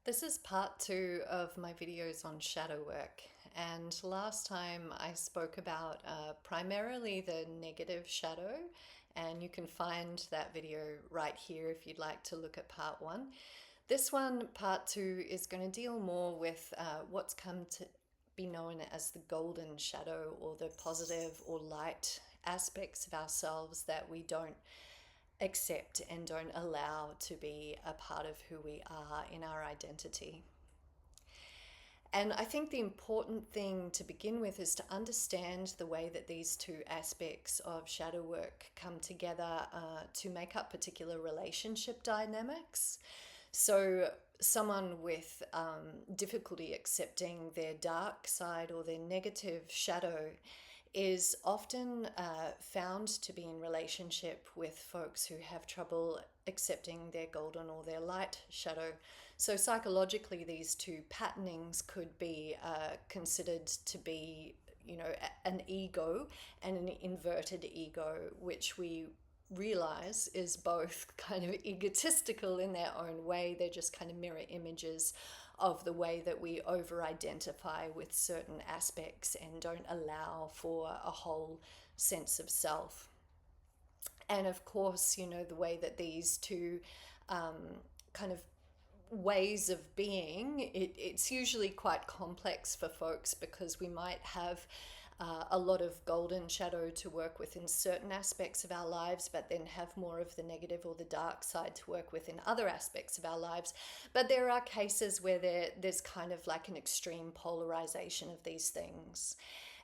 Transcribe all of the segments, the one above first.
This is part two of my videos on shadow work. And last time I spoke about primarily the negative shadow, and you can find that video right here if you'd like to look at part one. This one, part two, is going to deal more with what's come to be known as the golden shadow, or the positive or light aspects of ourselves that we don't accept and don't allow to be a part of who we are in our identity. And I think the important thing to begin with is to understand the way that these two aspects of shadow work come together to make up particular relationship dynamics. So, someone with difficulty accepting their dark side or their negative shadow is often found to be in relationship with folks who have trouble accepting their golden or their light shadow. So psychologically, these two patternings could be considered to be, an ego and an inverted ego, which we realize is both kind of egotistical in their own way. They're just kind of mirror images of the way that we over identify with certain aspects and don't allow for a whole sense of self. And of course, the way that these two kind of ways of being, it's usually quite complex for folks because we might have a lot of golden shadow to work with in certain aspects of our lives, but then have more of the negative or the dark side to work with in other aspects of our lives. But there are cases where there's kind of like an extreme polarization of these things.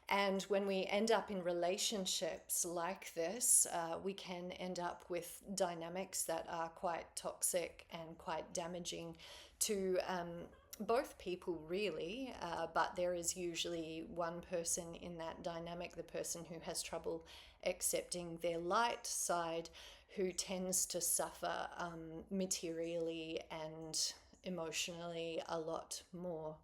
And when we end up in relationships like this, we can end up with dynamics that are quite toxic and quite damaging to both people, really. But there is usually one person in that dynamic, the person who has trouble accepting their light side, who tends to suffer materially and emotionally a lot more.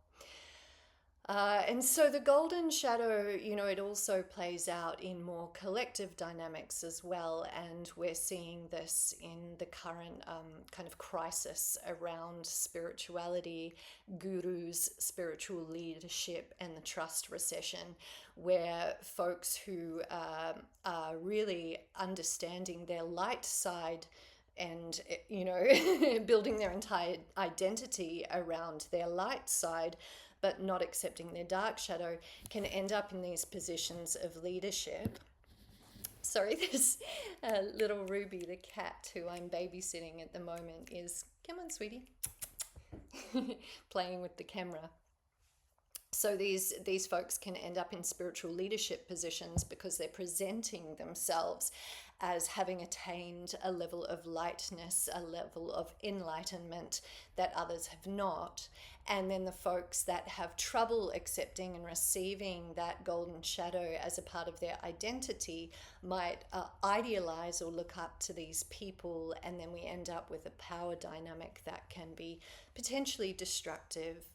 And so the golden shadow, it also plays out in more collective dynamics as well. And we're seeing this in the current kind of crisis around spirituality, gurus, spiritual leadership, and the trust recession, where folks who are really understanding their light side and building their entire identity around their light side, but not accepting their dark shadow, can end up in these positions of leadership. Sorry, this little Ruby, the cat who I'm babysitting at the moment, is, come on, sweetie, playing with the camera. So these folks can end up in spiritual leadership positions because they're presenting themselves as having attained a level of lightness, a level of enlightenment that others have not. And then the folks that have trouble accepting and receiving that golden shadow as a part of their identity might idealize or look up to these people, and then we end up with a power dynamic that can be potentially destructive.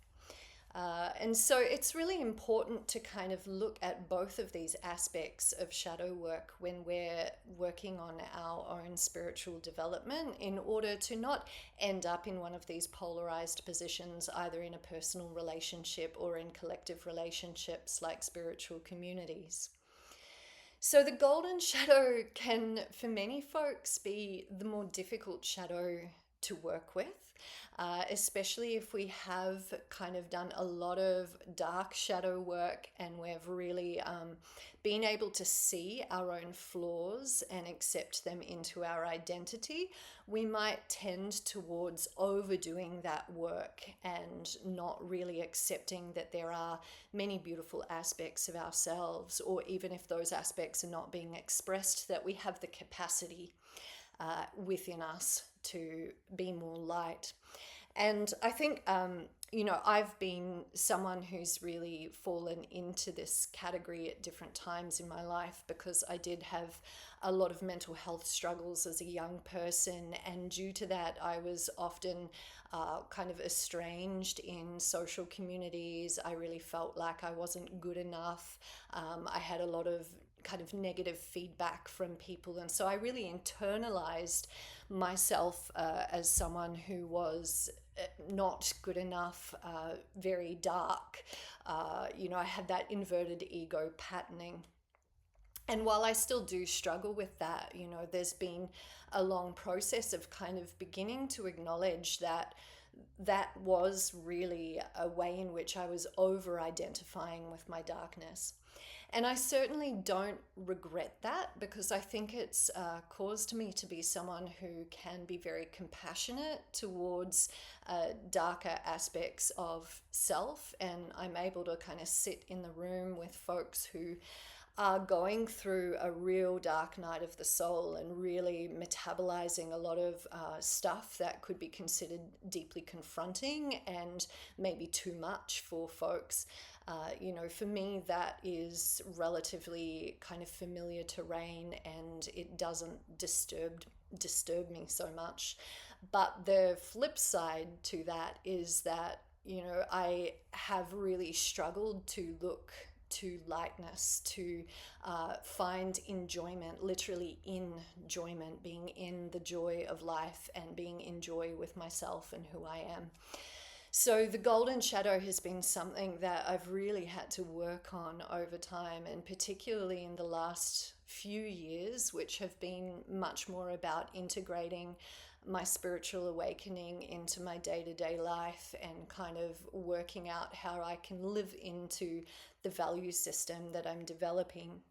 And so it's really important to kind of look at both of these aspects of shadow work when we're working on our own spiritual development, in order to not end up in one of these polarized positions, either in a personal relationship or in collective relationships like spiritual communities. So the golden shadow can, for many folks, be the more difficult shadow to work with, especially if we have kind of done a lot of dark shadow work and we've really been able to see our own flaws and accept them into our identity. We might tend towards overdoing that work and not really accepting that there are many beautiful aspects of ourselves, or even if those aspects are not being expressed, that we have the capacity within us to be more light. And I think, I've been someone who's really fallen into this category at different times in my life, because I did have a lot of mental health struggles as a young person. And due to that, I was often kind of estranged in social communities. I really felt like I wasn't good enough. I had a lot of kind of negative feedback from people. And so I really internalized myself as someone who was not good enough, very dark. I had that inverted ego patterning. And while I still do struggle with that, there's been a long process of kind of beginning to acknowledge that that was really a way in which I was over identifying with my darkness. And I certainly don't regret that, because I think it's caused me to be someone who can be very compassionate towards darker aspects of self. And I'm able to kind of sit in the room with folks who are going through a real dark night of the soul and really metabolizing a lot of stuff that could be considered deeply confronting and maybe too much for folks. For me, that is relatively kind of familiar terrain, and it doesn't disturb me so much. But the flip side to that is that, I have really struggled to look to lightness, to find enjoyment, literally enjoyment, being in the joy of life and being in joy with myself and who I am. So the golden shadow has been something that I've really had to work on over time, and particularly in the last few years, which have been much more about integrating my spiritual awakening into my day-to-day life and kind of working out how I can live into the value system that I'm developing.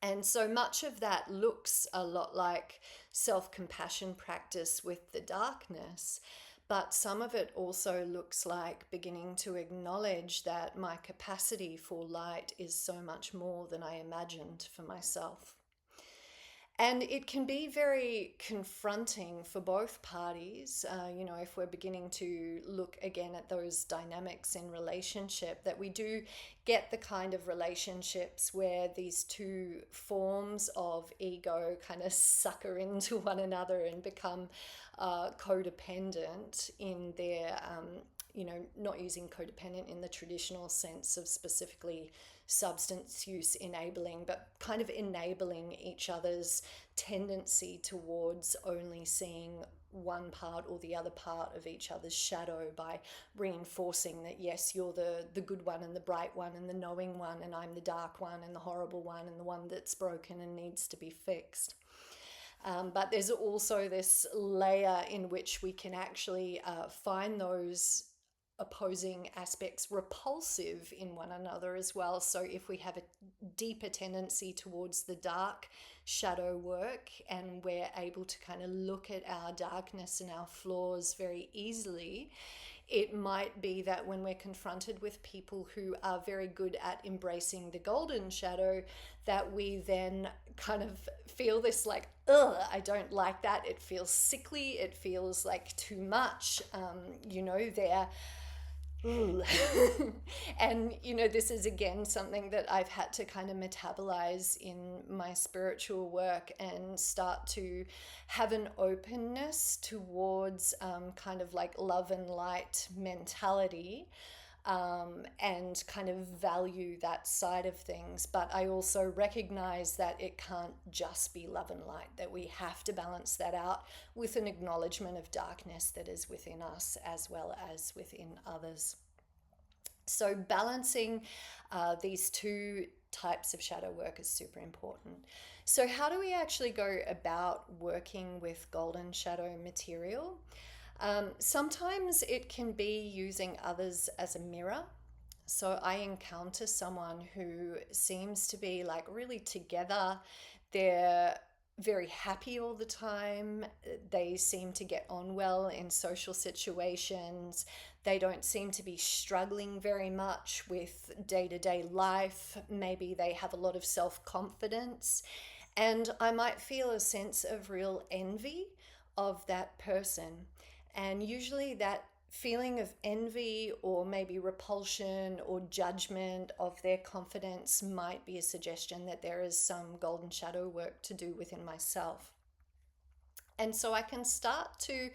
And so much of that looks a lot like self-compassion practice with the darkness, but some of it also looks like beginning to acknowledge that my capacity for light is so much more than I imagined for myself. And it can be very confronting for both parties, if we're beginning to look again at those dynamics in relationship, that we do get the kind of relationships where these two forms of ego kind of sucker into one another and become codependent in their, not using codependent in the traditional sense of specifically substance use enabling, but kind of enabling each other's tendency towards only seeing one part or the other part of each other's shadow by reinforcing that, yes, you're the good one and the bright one and the knowing one, and I'm the dark one and the horrible one and the one that's broken and needs to be fixed. But there's also this layer in which we can actually find those opposing aspects repulsive in one another as well. So if we have a deeper tendency towards the dark shadow work, and we're able to kind of look at our darkness and our flaws very easily, it might be that when we're confronted with people who are very good at embracing the golden shadow, that we then kind of feel this like, ugh, I don't like that. It feels sickly. It feels like too much. They're and this is again something that I've had to kind of metabolize in my spiritual work and start to have an openness towards kind of like love and light mentality, and kind of value that side of things. But I also recognize that it can't just be love and light, that we have to balance that out with an acknowledgement of darkness that is within us as well as within others. So balancing these two types of shadow work is super important. So how do we actually go about working with golden shadow material? Sometimes it can be using others as a mirror. So I encounter someone who seems to be like really together. They're very happy all the time. They seem to get on well in social situations. They don't seem to be struggling very much with day-to-day life. Maybe they have a lot of self-confidence. And I might feel a sense of real envy of that person. And usually that feeling of envy or maybe repulsion or judgment of their confidence might be a suggestion that there is some golden shadow work to do within myself. And so I can start to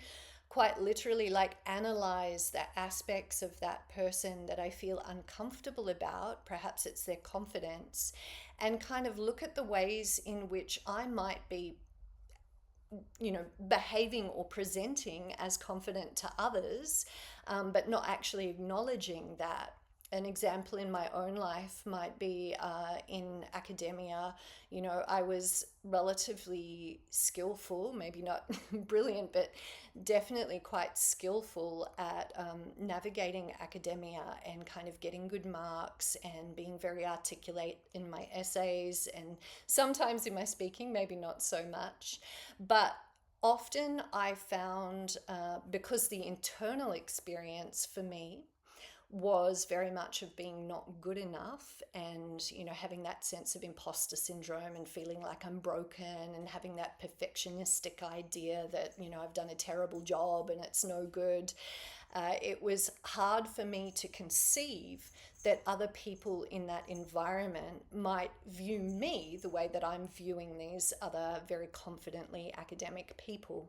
quite literally like analyze the aspects of that person that I feel uncomfortable about. Perhaps it's their confidence, and kind of look at the ways in which I might be, behaving or presenting as confident to others, but not actually acknowledging that. An example in my own life might be in academia. I was relatively skillful, maybe not brilliant, but definitely quite skillful at navigating academia and kind of getting good marks and being very articulate in my essays and sometimes in my speaking, maybe not so much. But often I found, because the internal experience for me was very much of being not good enough, and having that sense of imposter syndrome and feeling like I'm broken, and having that perfectionistic idea that I've done a terrible job and it's no good. It was hard for me to conceive that other people in that environment might view me the way that I'm viewing these other very confidently academic people,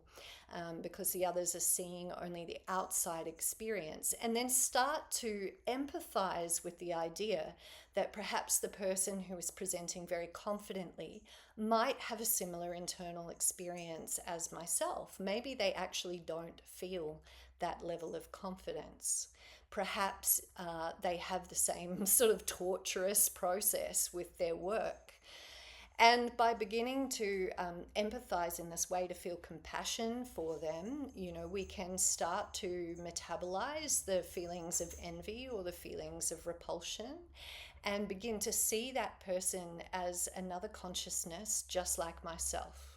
because the others are seeing only the outside experience, and then start to empathize with the idea that perhaps the person who is presenting very confidently might have a similar internal experience as myself. Maybe they actually don't feel that level of confidence. Perhaps they have the same sort of torturous process with their work. And by beginning to empathize in this way, to feel compassion for them, we can start to metabolize the feelings of envy or the feelings of repulsion, and begin to see that person as another consciousness just like myself.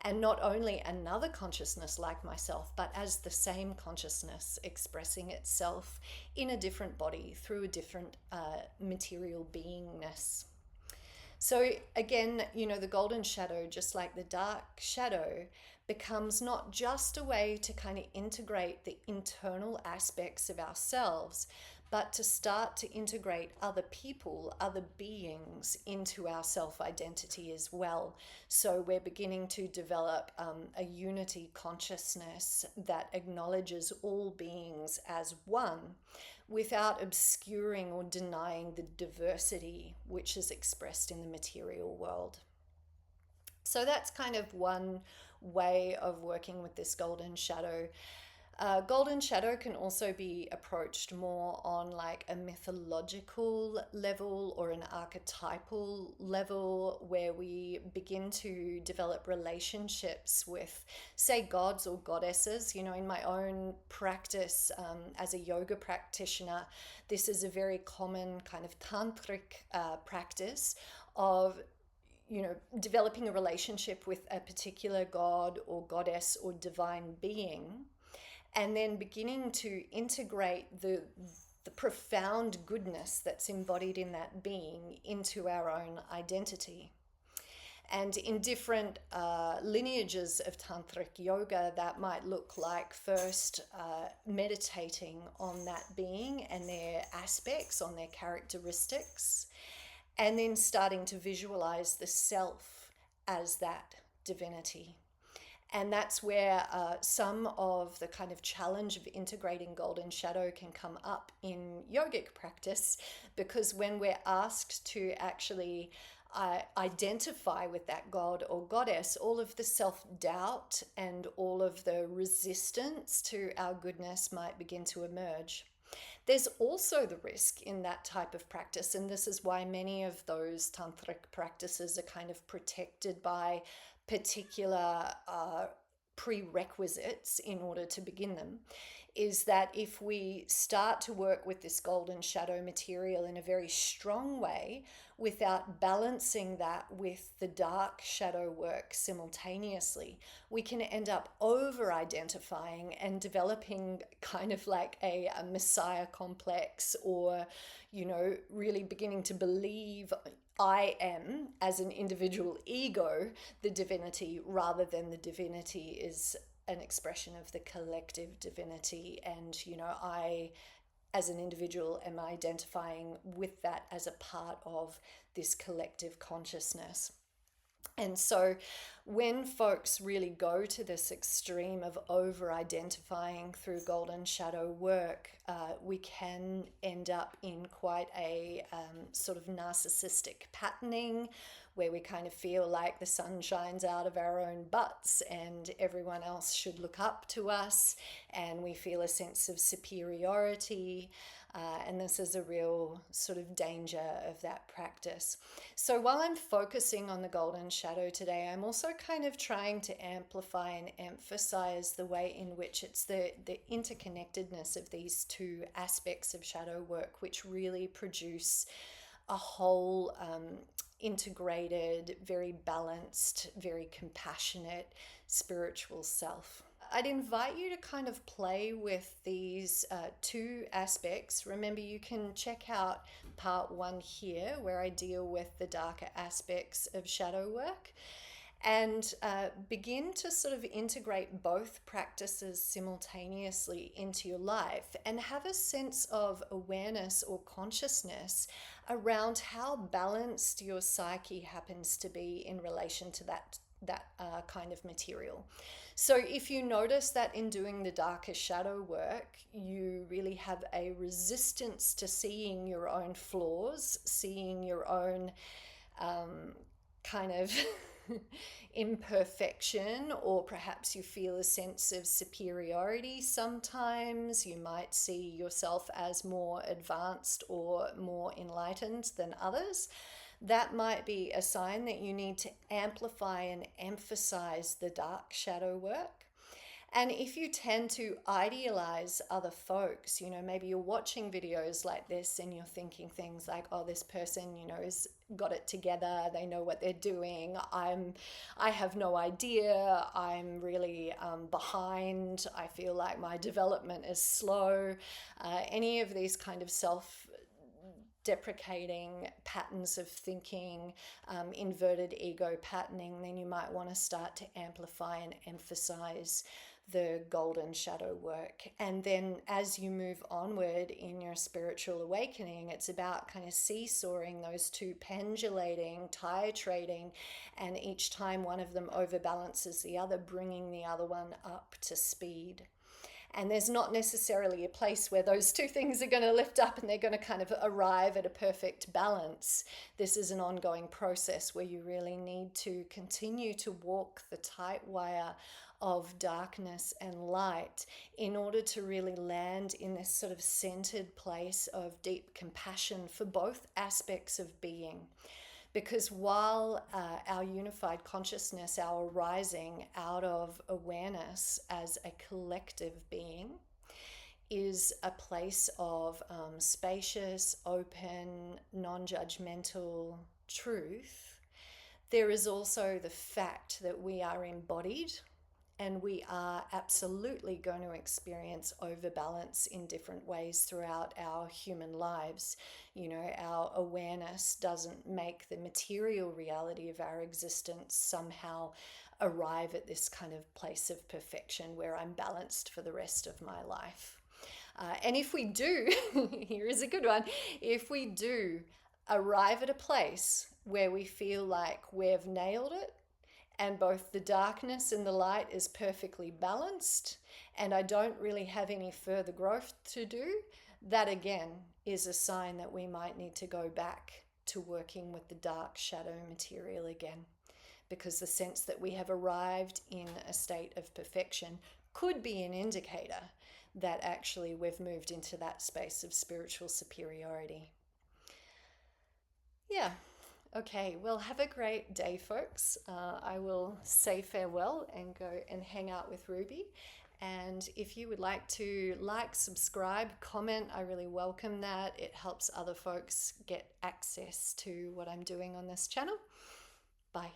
And not only another consciousness like myself, but as the same consciousness expressing itself in a different body through a different material beingness. So again, the golden shadow, just like the dark shadow, becomes not just a way to kind of integrate the internal aspects of ourselves, but to start to integrate other people, other beings into our self-identity as well. So we're beginning to develop a unity consciousness that acknowledges all beings as one, without obscuring or denying the diversity which is expressed in the material world. So that's kind of one way of working with this golden shadow. Golden shadow can also be approached more on like a mythological level or an archetypal level, where we begin to develop relationships with, say, gods or goddesses. In my own practice as a yoga practitioner, this is a very common kind of tantric practice of developing a relationship with a particular god or goddess or divine being, and then beginning to integrate the profound goodness that's embodied in that being into our own identity. And in different lineages of tantric yoga, that might look like first meditating on that being and their aspects, on their characteristics, and then starting to visualize the self as that divinity. And that's where some of the kind of challenge of integrating golden shadow can come up in yogic practice, because when we're asked to actually identify with that god or goddess, all of the self-doubt and all of the resistance to our goodness might begin to emerge. There's also the risk in that type of practice, and this is why many of those tantric practices are kind of protected by particular prerequisites in order to begin them, is that if we start to work with this golden shadow material in a very strong way, without balancing that with the dark shadow work simultaneously, we can end up over identifying and developing kind of like a messiah complex, or really beginning to believe I am, as an individual ego, the divinity, rather than the divinity is an expression of the collective divinity. And, I, as an individual, am identifying with that as a part of this collective consciousness. And so when folks really go to this extreme of over-identifying through golden shadow work, we can end up in quite a sort of narcissistic patterning where we kind of feel like the sun shines out of our own butts and everyone else should look up to us, and we feel a sense of superiority. And this is a real sort of danger of that practice. So while I'm focusing on the golden shadow today, I'm also kind of trying to amplify and emphasize the way in which it's the interconnectedness of these two aspects of shadow work, which really produce a whole integrated, very balanced, very compassionate spiritual self. I'd invite you to kind of play with these two aspects. Remember, you can check out part 1 here where I deal with the darker aspects of shadow work, and begin to sort of integrate both practices simultaneously into your life and have a sense of awareness or consciousness around how balanced your psyche happens to be in relation to that kind of material. So if you notice that in doing the darker shadow work, you really have a resistance to seeing your own flaws, seeing your own kind of imperfection, or perhaps you feel a sense of superiority sometimes. You might see yourself as more advanced or more enlightened than others. That might be a sign that you need to amplify and emphasize the dark shadow work. And if you tend to idealize other folks, maybe you're watching videos like this and you're thinking things like, oh, this person, has got it together. They know what they're doing. I have no idea. I'm really behind. I feel like my development is slow. Any of these kind of deprecating patterns of thinking, inverted ego patterning, then you might want to start to amplify and emphasize the golden shadow work. And then as you move onward in your spiritual awakening, it's about kind of seesawing those two, pendulating, titrating, and each time one of them overbalances the other, bringing the other one up to speed. And there's not necessarily a place where those two things are going to lift up and they're going to kind of arrive at a perfect balance. This is an ongoing process where you really need to continue to walk the tight wire of darkness and light in order to really land in this sort of centered place of deep compassion for both aspects of being. Because while our unified consciousness, our arising out of awareness as a collective being, is a place of spacious, open, non-judgmental truth, there is also the fact that we are embodied and we are absolutely going to experience overbalance in different ways throughout our human lives. Our awareness doesn't make the material reality of our existence somehow arrive at this kind of place of perfection where I'm balanced for the rest of my life. And if we do, here is a good one, if we do arrive at a place where we feel like we've nailed it, and both the darkness and the light is perfectly balanced, and I don't really have any further growth to do, that again is a sign that we might need to go back to working with the dark shadow material again, because the sense that we have arrived in a state of perfection could be an indicator that actually we've moved into that space of spiritual superiority. Yeah. Okay, well, have a great day, folks. I will say farewell and go and hang out with Ruby. And if you would like to subscribe, comment, I really welcome that. It helps other folks get access to what I'm doing on this channel. Bye.